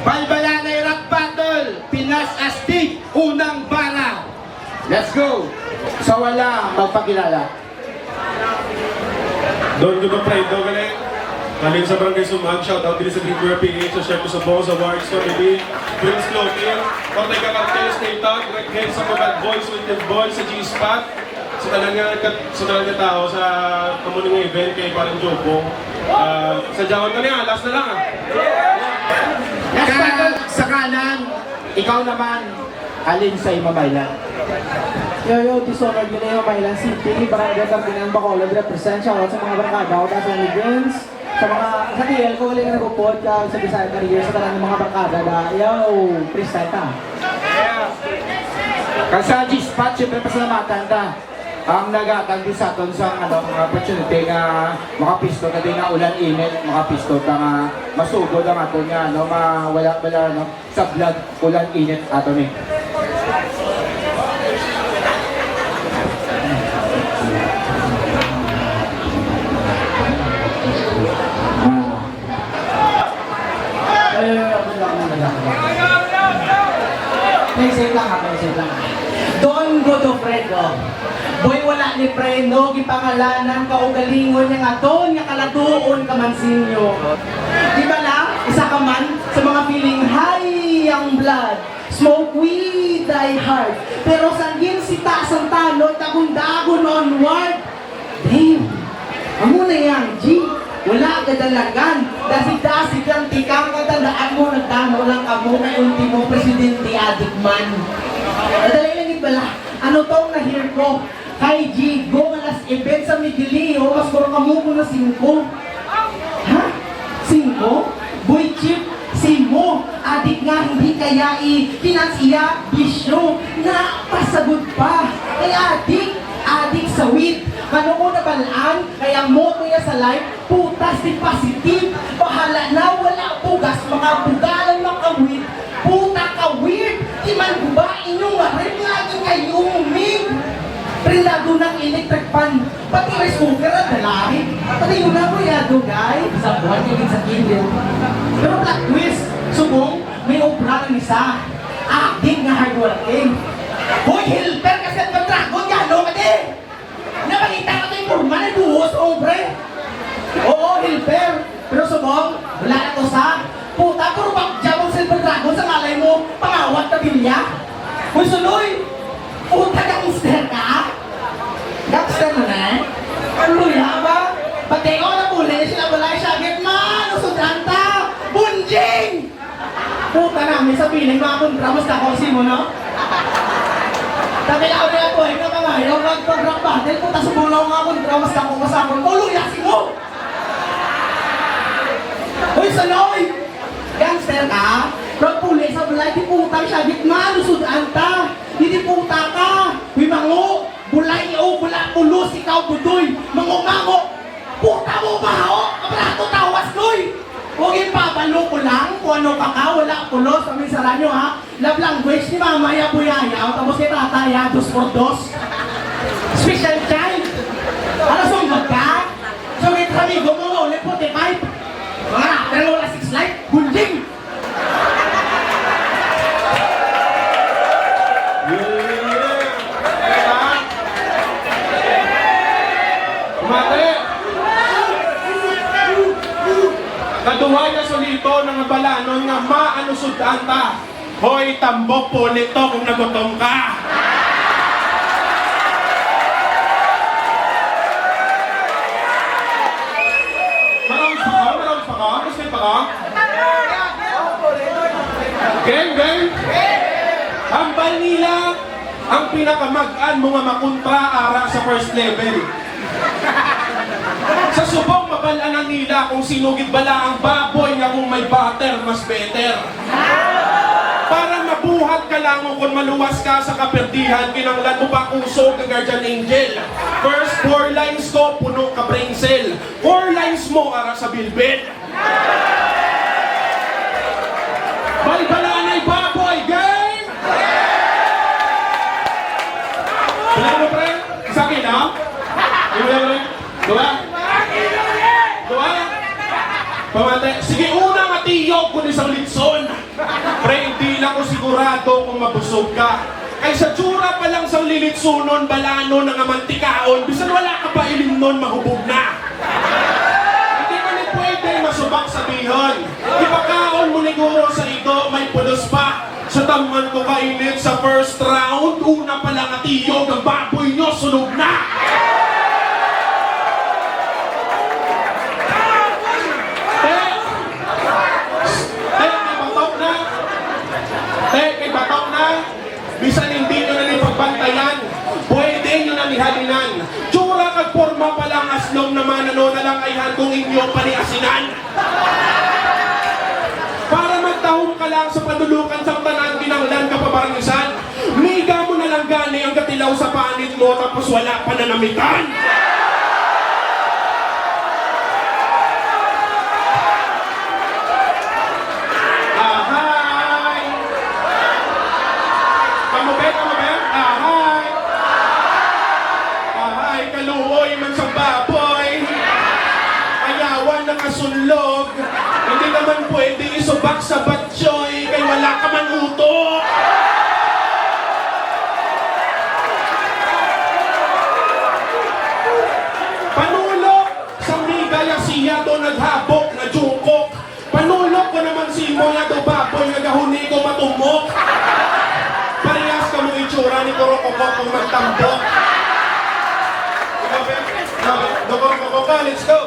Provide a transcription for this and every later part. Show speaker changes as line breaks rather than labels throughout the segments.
Balbalanay Rap Battle, Pinas Astig, unang bara. Let's go! Sa wala magpakilala.
Don ko ba pre, do galing? Galing sa Barangay Sumag, shoutout din sa Green PH, sa Chef sa Bong, sa Wards Family, Prince Clothing, Kontay Kakartel, Stay Tag, Red sa mga Bad Boys, Winter Boys, sa G-Spot, sa talaga tao sa kamuning event kay parang Jobong. Sa Jawan ka niya, last na lang
Last battle sa kanan, ikaw naman, alin sa Imamaylan?
Yo, Dishonored Mineo, Mailan City, Barangay Cardinan, Bacolod, represent, shoutout sa mga barkada ko, sa Games, sa TL ko, ulit na nagpupod ka sa Bisaya Career, sa talang ng mga barkada na, yo, freestyle ta.
Kasi sa G-Spot, syempre pasalamatan ta. Ang nagatag din sa aton sa opportunity nga makapisto na din nga ulan init, makapisto ta nga masugod ang aton nga mawala sa vlog ulan init aton eh.
Save lang. Don Godofredo. Boy wala ni Preno, gipangalanan kaugalingon niya nga Don nga kalatuon ka man sinyo. Di ba lang? Isa ka man sa mga feeling high ang blood. Smoke weed, die hard. Pero sanggin si taas ang tanod, dagon-dagon onward. Damn! Amo na yan, G. Wala kadalagan. Dasig-dasig lang tikang katandaan mo, nagdano lang ka mo na ultimo presidente adik man. Nadali lang bala. Ano tong na-hear ko? Kay G, go nga last event sa Miguelio, mas kuro ka mo na 5. Ha? 5? Boy chip, simo. Adik nga hindi kaya kinasiya, bisyo, na pasagod pa. Kay adik sa weed. Ano ko na balaan, kaya ang motto niya sa life, putas di positive. Bahala na, wala pugas, mga bugalan makawid. Puta ka weird, di man ba inyong marim, lagi kayo umig. Prilado ng electric fan, pati rice cooker at dalahi. Pati yun na ko yado, guys. Sa buwan yung sa kindle. Pero plot twist, subong, may obra ng isa. Adik nga hardworking. Hoy, helper kasi at mag-dragon, gano ka din. Nabalita ka ito yung kurma na buhos, ombre. Oo, helper. Pero subong, wala na to sa puta, puro bagjabang silver dragon sa malay mo, pangawat na bilya. Hoy, suloy! Puta, gangster ka? Gangster na na? Ano luya ba? Pati ko na muli, sila balay siya, get man, usudanta, bunjing! Puta namin sa piling, mga kontramos na kosi mo, no? Sabi na ako na ito, ikaw ka nga, yung mag-program battle, puta subulaw nga kontramos na kumasakon, luyasin mo! Hoy, suloy! Gangster ka? Pero puli sa bulay, di puta siya, gitman, usudaan ta. Di puta ka. Huy mango, bulay o, bula pulos, ikaw budoy. Mango-mango, puta mo baho, kabrato tawas koy. Huwag yung papalo ko lang, kung ano ka, wala pulos, kami sara nyo ha. Love language ni mamaya buyayaw, tapos kay tataya, 2x2. Special child. Ano sunggot ka? Sungit kami, gumawa ulit po, 45. Mga rapper wala 6 life, gunding!
Mate! Kaduhay na solito ng balanon nga maanusudan ta. Hoy, tambok po nito kung nagutom ka. Marawis pa ka? Gusto pa ka? Gang! Hambal nila ang pinakamag-an mga makontra ara sa first level. Sa subong mabalanan nila kung sinugid bala ang baboy nga kung may butter mas better. Para mabuhat ka lang kung maluwas ka sa kaperdihan, kinanglan mo ba usog ka guardian angel. First 4 lines ko, puno ka brain cell. 4 lines mo ara sa bilbil. Bye-bye! Diba? Diba? Pamate, sige, una nga tiyog kung isang litson. Pre, hindi lang ko sigurado kung mabusog ka. Ay sa tsura pa lang sang lilitsunon, balano ng amantikaon, bisan wala ka pa ilim nun, mahubog na. Hindi man ni pwede masubak sabihon. Ipakaon mo niguro sa ito, may pulos pa. Sa taman ko kainit sa first round, una pa lang at tiyog, ang baboy nyo sunog na. Kay bataw na, bisan hindi nyo na pagbantayan, pwede nyo na nihalinan. Tsura kag forma pa lang aslong naman ano na lang ay handong inyo paniasinan. Para magtahong ka lang sa padulukan sa tanan, binanglan ka pa barangisan. Miga mo na lang gani ang katilaw sa panit mo tapos wala pa nanamitan. Sunlog, hindi naman pwede isubak sa batsoy kay wala ka man utok. Panulok sa migaya siya do naghabok na jukok. Panulok ko naman si mo ya do baboy nagahuni ko matumok. Parehas ka mo itsura ni Korokoko kung magtambok. Korokoko, let's go!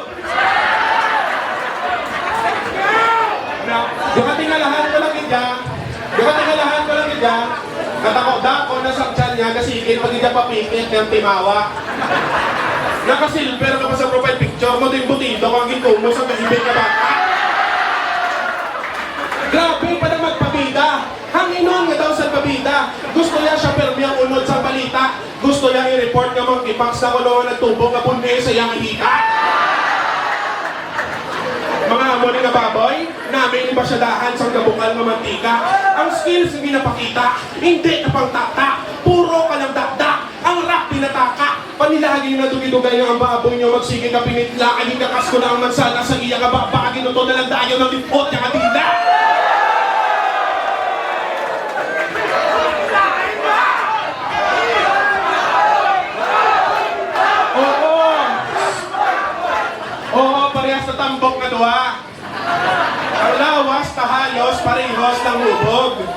Dukatingalahan ko lang ida, katakot-dako na sakyan niya, kasigil pag ida papikit ng timawa. Nakasilver ka pa sa profile picture mo, din butito kang gitumo sa kahibig na baka. Grabe pa na magpabida, hanginon nga daw sa pabida. Gusto niya siya permi ang unod sa balita. Gusto niya i-report nga mga kipax na kulungan at tubong na bunmi sa iyang hita. Mga amo ni nga baboy, namin ibasyadahan sa gabungan ng mantika. Ang skills hindi napakita, hindi napangtata, puro ka lang dakdak, ang rap pinataka. Panilagin na dugay-dugay ang baboy nyo, magsige ka pinitla, aging kakasko na ang mansala sa iya ka babagin, ito na lang dayo ng lipot niya katila. Oo, parehas na tambok na duha. Ang lawas, tahalos, parehos ng hubog.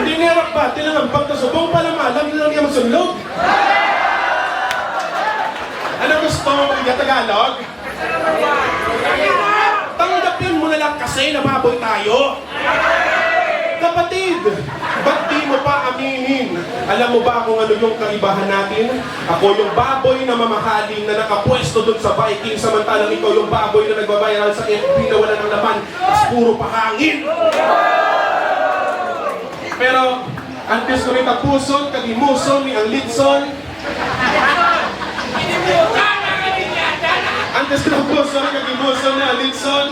Hindi nirap ba? Tinangambang na subong pala malam, hindi lang niya magsunlog. Ano gusto mo kaya Tagalog? Tanggapin mo na lang kasi nababoy tayo. Kapatid, ba't di mo pa aminin? Alam mo ba kung ano yung kaibahan natin? Ako yung baboy na mamahalin na nakapwesto dun sa Viking, samantalang ikaw yung baboy na nagbabiral sa FB na wala ng laman, tas puro pahangin. Pero, antes ko rin tapuson, kagimuson ni ang litson. Antes ko tapuson, kagimuson ni ang litson.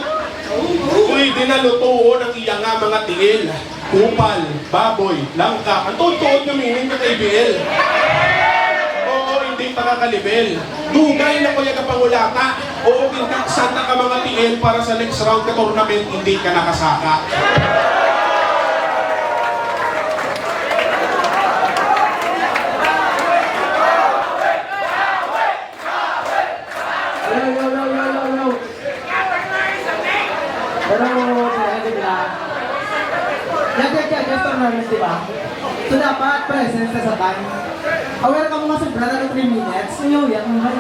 Uy, dinalutuon ang iya nga mga tiil. Kupal, baboy, langka. Ang tutuod kaminin ka kay BL. Oo, hindi pa kakalibel. Dugay na kuya ka pangulata. Oo, kintaksan na ka mga tiil para sa next round ka tournament, hindi ka nakasaka.
Diba? So dapat presence ka sa time. Aware ka mga sobra na 3 minutes. Ngayon, yan naman.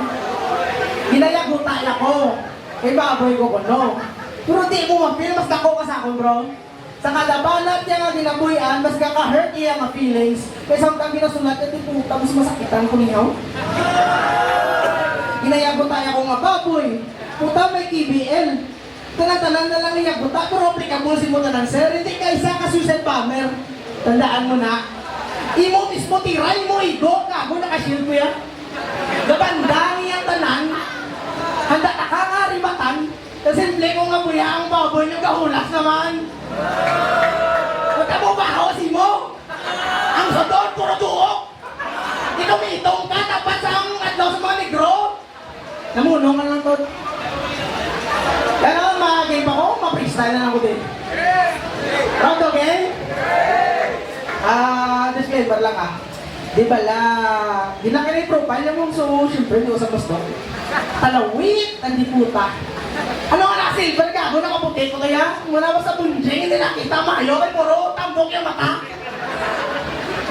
Ginayaguta ako. Kay baboy ko kuno. Pero di mo mapil, mas dako ka sa akin bro. Sa kalabanat niya nga ginabuyan, mas kaka-hurt iya nga feelings. Kaya samtang ginasulat, at puta, mas masakitan ko niyaw. Ginayaguta ako nga baboy. Puta may KBL. Tanan-tanan na lang iyaguta, pero applicable si mo tanan sir. Hindi ka isa ka suicide bomber. Tandaan mo na, imo mismo tiray mo igo, kago nakashield ko yan. Gabandang iyang tanan, handa na ka nga ribatan, kasi simple ko nga buya ang baboy ng kahulas naman. Magkabubaho si mo, ang sodon puro duok. Ikaw mitong ka, tapat sa ang adlaw sa mga negro. Namunong ka lang to. Yan ang mga game ako, ma-freestyle na lang ako din. Round okay? Disclaimer lang Di ba di lang kayo yung profile mo, so syempre hindi ko sa gusto. Palawit, hindi puta. Ano ka na, silver gago, nakaputi ko kaya? Muna ba sa bunjing, hindi nakita mayo, kay puro tambok yung mata.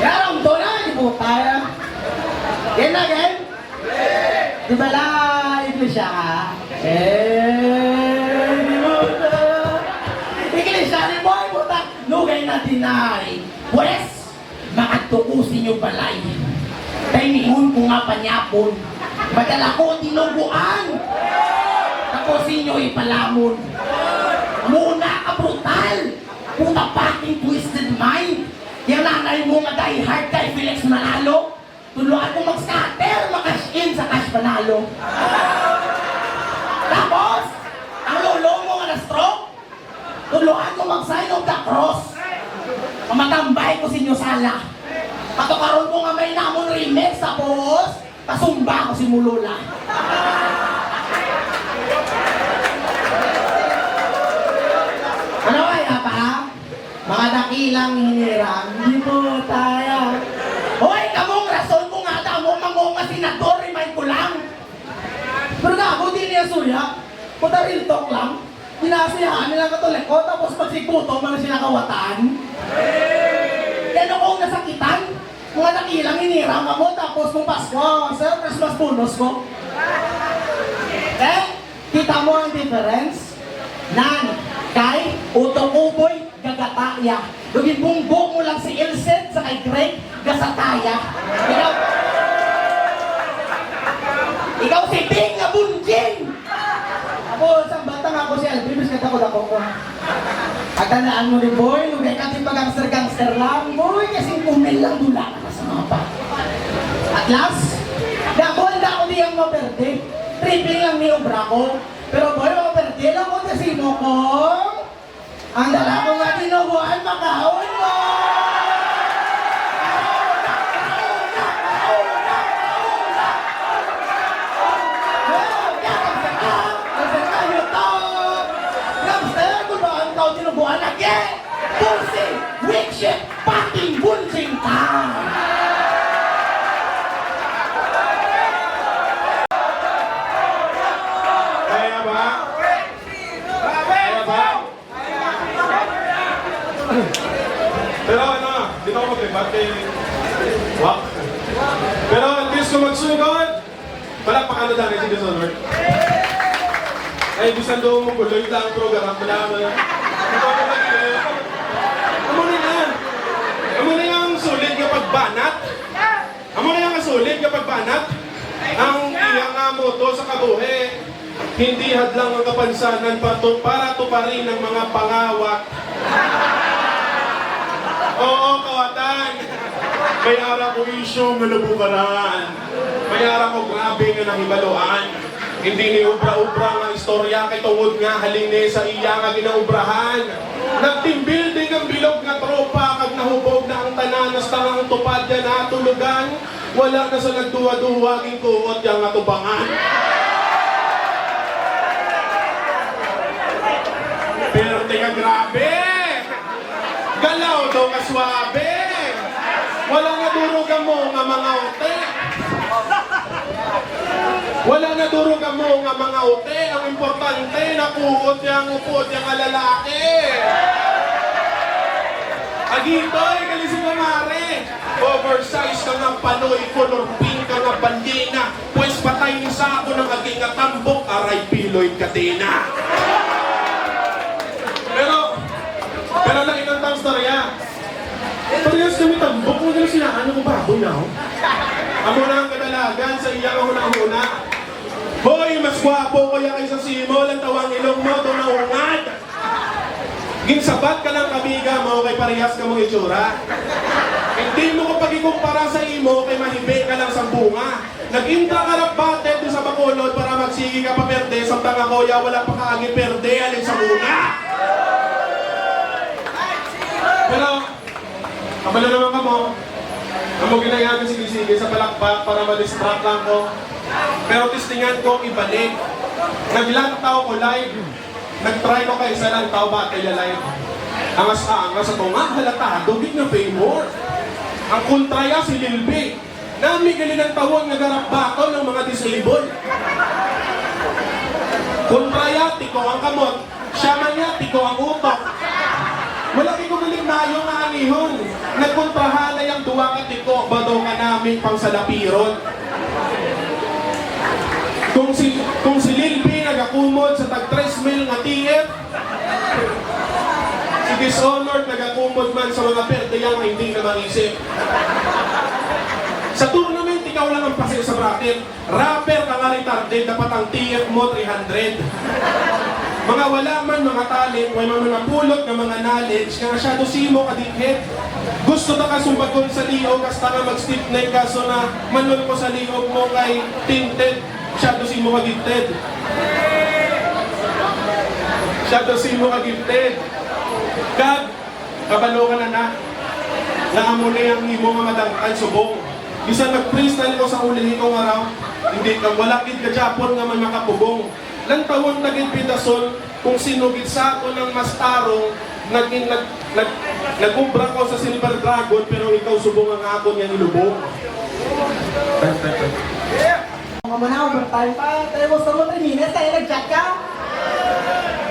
Kaya round to na, hindi puta yan. Yan na, game? Di ba iglesia ka? Di puta. Iglesia ni boy, puta. Lugay na dinay. Pwes, makatukusin yung balay. Taimihon ko nga panyapon. Madala ko tinuguan. Tapos inyo ipalamon. Muna ka brutal. Puta fucking twisted mind. Yung nanay mo nga die hard kay Felix Manalo. Tuluan mo mag-scatter, makash in sa cash panalo. Tapos, ang lolo mo nga na-stroke. Tuluan mo mag-sign of the cross. Mamatambay ko sa inyo sala. Patukaroon ko nga may namon remix, tapos pasumba ko si Mulula. Ano kaya pa? Mga dakilang hinirang, hindi po tayo. Hoy, kamong rason ko nga damo, mangunga senador, remind ko lang. Pero gago, di niya suya. Puta real talk lang. Dinasiyahan nilang katulik ko, tapos pag sigputo, mga sinakawatan. Yan ako nasakitan. Mga dakilang hinirang ako, tapos nung Pasko, sir, Christmas bonus ko. Kita mo ang difference? Nan, kay Utokuboy, gagataya. Yung bunggo mo lang si Ilset sa kay Greg, gasataya. Ikaw si Bing nga bunjing! Ako, isang batang ako si Alvin, kasi ako ko. At tandaan mo rin, boy, lugay ka din pag-gangster lang, boy, kasi kumil lang dula ka sa mapa. At last, handa ako diyang maperde. Tripping lang ni obra ko. Pero boy, maperde lang ko kasi mo ko. Ang dala ko nga tinubuan, makahon mo! Tinubuan again! Bullshit! Weak shit! Fucking bullshit time!
Kaya ba? Kaya ba? Pero ano, di na ako mag-ibat kay... Wak. Pero at least kung magsugod, palakpakan na dahil si Dishonored. Ay, bisan doon mo kuloy lang ang program mo naman. Amo na yung sulit kapag banat. Amo na yung sulit kapag banat. Ang iyang nga moto sa kabuhi, hindi hadlang ang kapansanan para tuparin ng mga pangawat. Oo, kawatan. May ara ko isyong nalubukaran. May ara ko grabe nga nahibaluan. Hindi ni ubra-ubra nga istorya kay tungod nga haline sa iya nga ginaubrahan. Nag-team building ang bilog nga tropa kag nahubog na ang tanan hasta nga ang tupad yan natulugan. Wala na sa nagduwa-duwa ging kuot yang atubangan. Pero teka grabe! Galaw daw ka swabe! Wala nga durog mo nga mga ote! Wala na durog mo nga mga ote! Ang importante na kuot yang upot yang lalaki! Agitoy, kalising na mare! Oversize ka nga panoy, color pink ka nga bandina, pues patay ni sa ako ng aging atambok, aray piloy katina! Pero lang ilang tang storya. Parehas kami tambok, huwag na sinaan ko baboy na ako. Amo na ang kadalagan sa iyang una-una. Hoy, mas gwapo ko yan kaysa simo, lang tawang ilong mo, ito na ungad. Ginsabat ka lang kamiga mo, kay parehas ka mong itsura. Hindi mo ko pag-ikumpara sa imo, kay mahibi ka lang sa bunga. Nag-intra ka ng battle doon sa Bacolod para magsigi ka pa perde, samtang ako ya wala pa kaagi perde, alin sa muna. Pero, kabalo naman ka mo. Ang mo ginayaan sige-sige sa palakpak para ma-distract lang ko. Pero testingan ko ibalik. Naglang tao ko live. Nag-try ko kay isa lang tao ba kaya live. Angas sa tunga, halata, dugit na pay more. Ang kontraya si Lil B. Namigali ng tawon nga garap bato ng mga disabled. Kontraya, tiko ang kamot. Siya man niya, tiko ang utok. Wala kay kumaling mayo nga anihon. Nagkontrahan na yung duwa ka tiko, bado ka namin pang salapiron. Kung si Lil B nagakumod sa tag 3 mil nga TF, si Dishonored nagakumod man sa mga perdeyang hindi na maisip. Sa tournament, ikaw lang ang pase sa bracket. Rapper ka nga retarded, dapat ang TF mo 300. Mga wala man, mga talent, may mga pulot ng mga knowledge, nga masyado simo ka dikhet. Gusto na ka sumbagon sa liog, hasta nga mag-stiff neck ka, so na manol ko sa liog mo kay tinted. Masyado simo ka gifted. Masyado simo ka gifted. Kag, kabalo ka na. Naamo na yung imo nga madangkan subong. Bisa nag-freestyle ko sa uli ko araw, hindi ka wala kid ka Japon nga man makapubong. Lang tawon naging pidason kung sinugid sa ako ng mas tarong nag-ubra ko sa Silver Dragon pero ikaw subong ang ako niya nilubong.
Mga manaw, overtime pa. Tayo mo sa mga 3 minutes, tayo nag-chat ka.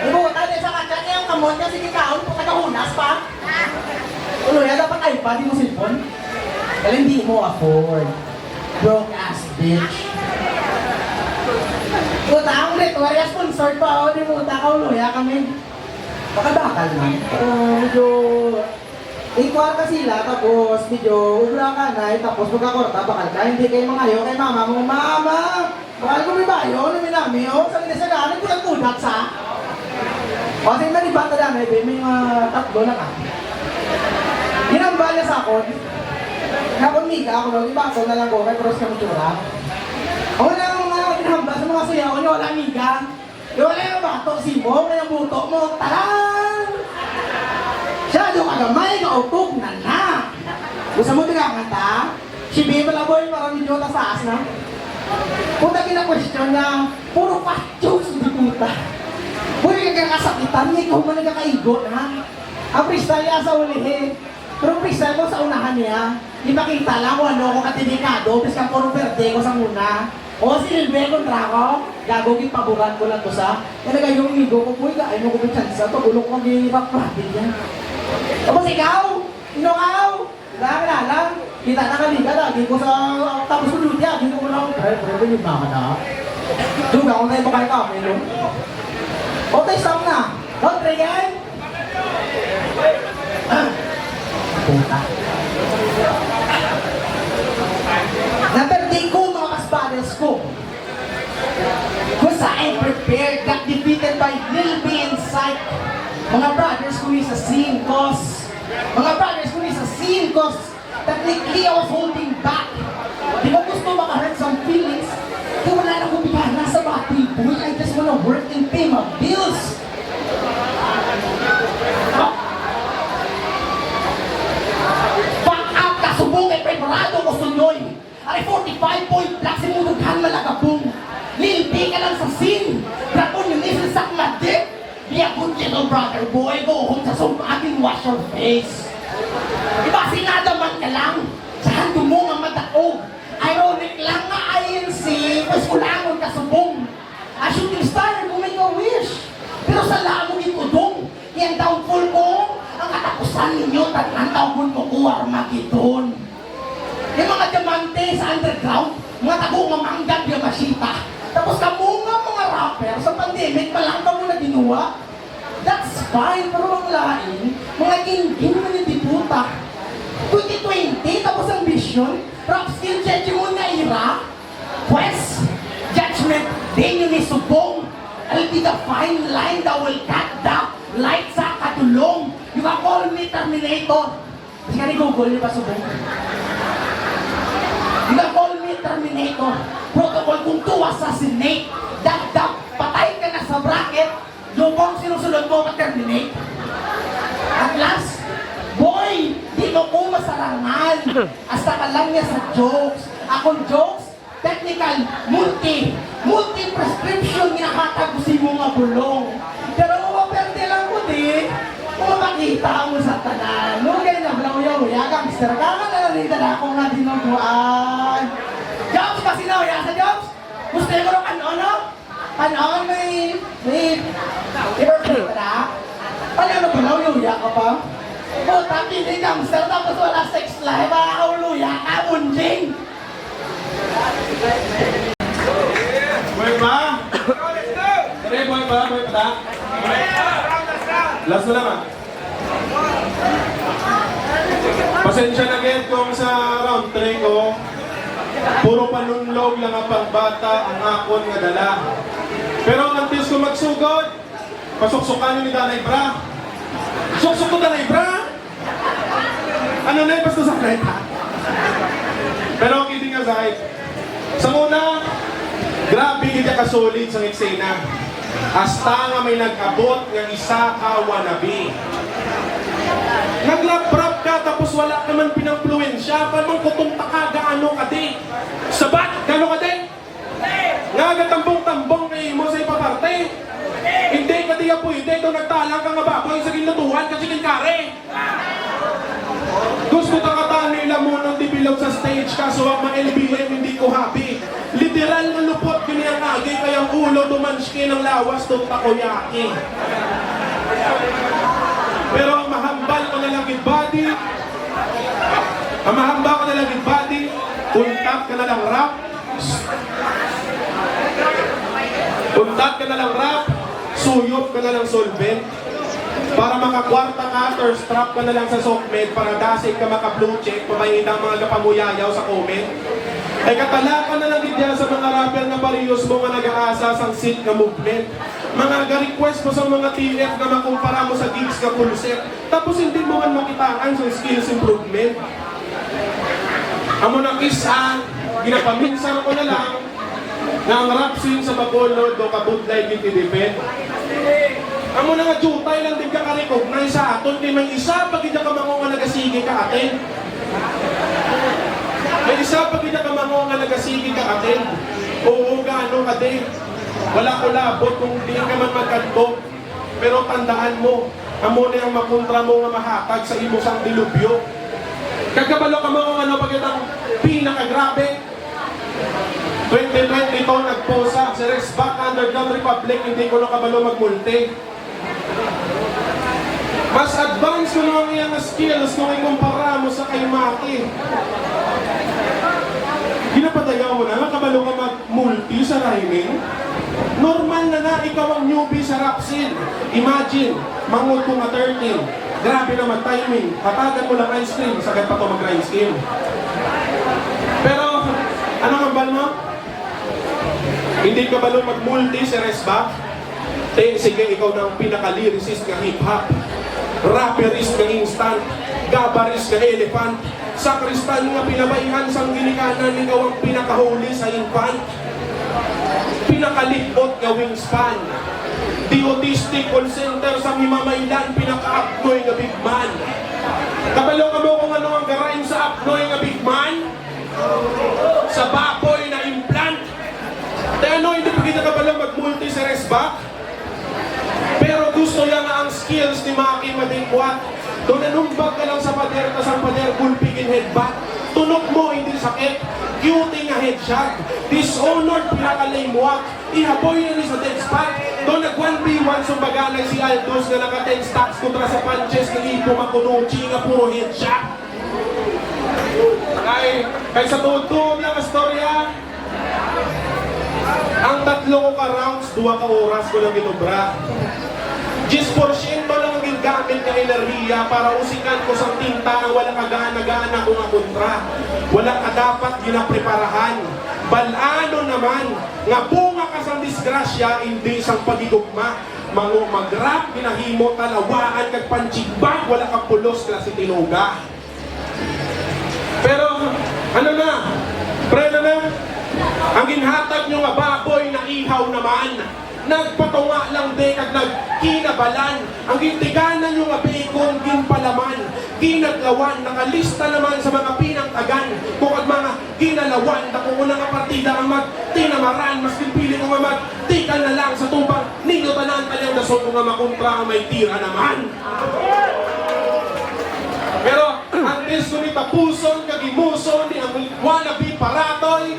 Ibu, tayo sa ka-chat niya yung kamon niya, sige kaon, kung nagahunas pa. Ulo, yan dapat iPad, di mo cellphone. Kaya hindi mo afford. Broke ass bitch. Puta, ang ritual, sponsored pa ako, di mo uta ka ulo, ya kami. Bakal-bakal man. Medyo... Ikuar ka sila, tapos medyo ubra ka na, tapos magkakorta, bakal ka, hindi kayo mga ayaw kay mama mo, mama! Bakal ko may bayo, namin namin, oh, sa minasagaan, ko lang kudat sa. O, sige na, di ba, tada na, may mga tatlo na ka. Ginamba niya sa akon. Nakunmiga ako, no, iba ako na lang ko, kay cross kami tsura. Ako na ang mga ginamba sa mga suyaw niyo, wala miga. Wala yung bato, simo, kaya buto mo, tarang! Siyado ka gamay, kautog na na. Gusto mo tinakanta? Si Biba Laboy, parang medyo tasaas na. Punta kina-question niya, puro pa-jokes, hindi puta. Pwede ka kakasakitan, ikaw man nagkakaigo na. Ang freestyle niya sa ulihin. Pero freestyle ko sa unahan niya, ipakita lang kung ano ko katidikado, bis ka puro verde ko sa muna. O si Lilbe kontra ko, gagawin paburan ko lang to sa. Kaya yung ego ko, puy ka, ay mo ko may chance to, bulok ko mag-i-rock profit yan. Tapos ikaw, inukaw, lang, kita na kaliga na, di ko sa, tapos ko dito yan, di ko lang, pero yung mga na. Doon ako na yung bakay ka, may nung. O, tayo stop na. Don't try again. Puta. Naperde ko mga kas-battles ko. Kung saan prepared, got defeated by Lil B Insight. Mga brothers ko sa scene cause. Mga brothers ko sa scene cause. Technically, I was holding back. Di ko gusto maka-hurt some feelings. Kaya wala na akong bigana sa battery boy. I just wanna work and pay my bills. Back up ka, subong ay preparado ko sunyoy. Ay 45 point black si Mudughan malagabong. Lil B ka lang sa scene. Drapon yung isa sa madik. Be a good little brother boy, go home sa sumating wash your face. Diba sinadaman ka lang? Sa hando mo nga madaog. Ironic lang nga INC, mas kulangon ka subong. A shooting star, kung may wish. Pero sa lamong itudong, yung downfall ko, ang katapusan ninyo, tatlong taon mo ko, Armageddon. Yung mga diamante sa underground, mga tago nga manggag yung masita. Tapos kamo nga mga rapper, sa pandemic pa lang kamo na ginawa. That's fine, pero ang lain, mga king-king na nitiputa. 2020, tapos ang vision, rap skill judge mo na ira. Pues, judgment, din yun isubong. I'll be the fine line that will cut the light sa katulong. You can call me Terminator. Kasi nga ni Google, di ba subong? You can call me Terminator. Protocol kung to assassinate. Dagdag, patay ka na sa bracket. Lubong sinusunod mo ka-terminate. At last, boy, di mo ko masarangan. Hasta ka lang niya sa jokes. Akong jokes, technical, multi-prescription ginakatag ko si mga bulong. Pero mapaperde lang ko di, kung makita mo sa tanan. No, kaya na, balaw-yaw-ya, gangster ka na rin na ako nga dinuguan. Jobs, kasi na, ya sa Jobs? Gusto ko rin ano? Ano, may perfect na? Ano balaw-yaw-ya ka pa? Oh, tapi hindi gangster, tapos wala sex life, makakauluya ka, unjing!
Boy pa? Tara, boy pa? Boy pa ta? Last na lang ah. Pasensya na again kung sa round 3 ko, puro panunlog lang ang pagbata ang akon nga dala. Pero ang antis ko magsugod, pasuksukan ni Danay Bra. Suksok ko Danay Bra! Ano na yung basta sa kreta? Pero kidding aside, sa una, grabe hindi ka solid sa eksena. Hasta nga may nag-abot ng isa ka wannabe. Nag-rap-rap ka tapos wala naman pinang-fluensya. Paano kutunta ka gaano ka di? Sabat, gaano ka di? Nagatambong-tambong kay mo sa ipaparte. Hindi ka di ka pwede. Ito nagtalang ka nga baboy sa ginutuhan kasi kare. Gusto ta nila munang develop sa stage kaso ang mga LBM hindi ko happy. Literal na lupot ganyan agay kaya ang ulo dumanski ng lawas doon takoyaki. Pero ang mahambal ko na lang with body, ang mahamba ko na lang with body, untat ka na lang rap, untat ka na lang rap, suyop ka na lang solvent. Para makakwarta ka, thirst trap ka na lang sa softmed para dasig ka maka-blue check, pamayita ang mga kapamuyayaw sa comment. Ay katala ka na lang din sa mga rapper na parehos mo nga nag-aasa sang sit na movement. Mga ga-request mo sa mga TF na makumpara mo sa gigs ka full set. Tapos hindi mo man makitaan sa skills improvement. Amo na isa, ginapaminsan ko na lang na ang rap scene sa Bacolod do kabudlay din i-defend. Amo na nga jutay lang din ka ka-recognize sa aton kay may isa pag hindi ka mango nga nagasige ka atin. May isa pag hindi ka mango nga nagasige ka atin. Oo, gaano ka din. Wala ko labot kung hindi ka man magkanto. Pero tandaan mo, amo na yung makontra mo nga mahatag sa imo sang dilubyo. Kagabalo ka mo ano pag itang pinakagrabe. 2022 nagposa si Rex Back Underground Republic, hindi ko na kabalo magmulti. Mas advanced ko naman iyang skills kung ikumpara mo sa kay Maki. Ginapatayaw mo na, kabalo ka mag-multi sa rhyming. Normal na ikaw ang newbie sa rap scene. Imagine, mangut ko nga 13. Grabe naman timing. Hatagan mo lang ice cream, sagad pa ito mag-rhyme scheme. Pero, anong ambal mo? Hindi ka balo mag-multi sa resback? Sige, ikaw na ang pinaka-lyricist ng hip-hop. Rapperist ng instant. Gabarist ng elephant. Sakristan nga pinabayhan sang ginikanan, ikaw ang pinaka-holy sa infant. Pinaka-lipot nga wingspan. Di autistic call center sa mimamaylan, pinaka-apnoy nga big man. Kabalo ka mo kung ano ang garain sa apnoy nga big man? Sa baboy na implant. Dahil ano, hindi pa kita kabalo mag-multi sa resback? Pero gusto niya nga ang skills ni Maki madingkwat. Doon nanumbag ka lang sa pader, tas ang pader gulpigin headback. Tunog mo, hindi sakit. Cutie nga headshot. Dishonored, pinakalimwak. Ihaboy na rin sa dead spot. Doon nag-1v1 sumbaganay si Aldos na naka-10 stocks kontra sa punches ng Ipo Makunuchi nga puro headshot. Kay sa tuod-tuod lang ang storya. Ang 3 ko ka rounds, 2 ka oras ko lang itubra. 10% lang ang gingamit ng enerhiya para usikan ko sa tinta ang wala kagana-gana kung ang kontra. Wala ka dapat ginapreparahan. Balano naman, nga bunga ka sa disgrasya, hindi isang pagigugma. Mango mag-rap, ginahimo talawaan, kag panchigbag, wala kang pulos klase tinuga. Pero, ano na? Preno na? Ang ginhatag nyo nga baboy na ihaw naman. Nagpatunga lang di kag nagkinabalan. Ang gintiganan nyo nga bacon ginpalaman. ginaglawan, nakalista naman sa mga pinangtagan, kung ang mga ginalawan, na kung unang partida ang magtinamaran, mas pinpili ko nga magtikan na lang sa tubang, ninyo tanan kanyang dason kung nga makontra ang may tira naman. Pero ang disco ni tapuson, kagimuson, ni ang wannabe paratoy,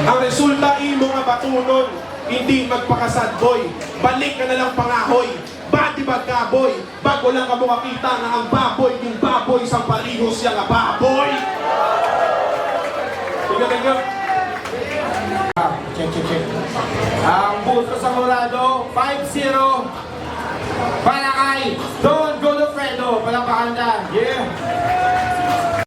ang resulta imo nga batunon, hindi magpakasad boy, balik ka na lang pangahoy, bati bagkaboy, bago lang ka mo makita na ang baboy, yung baboy sa parihos siya nga baboy. Tingnan.
Check. Ang buto sa Colorado, 5-0. Para kay Don Godofredo. Palakpakan na.
Yes!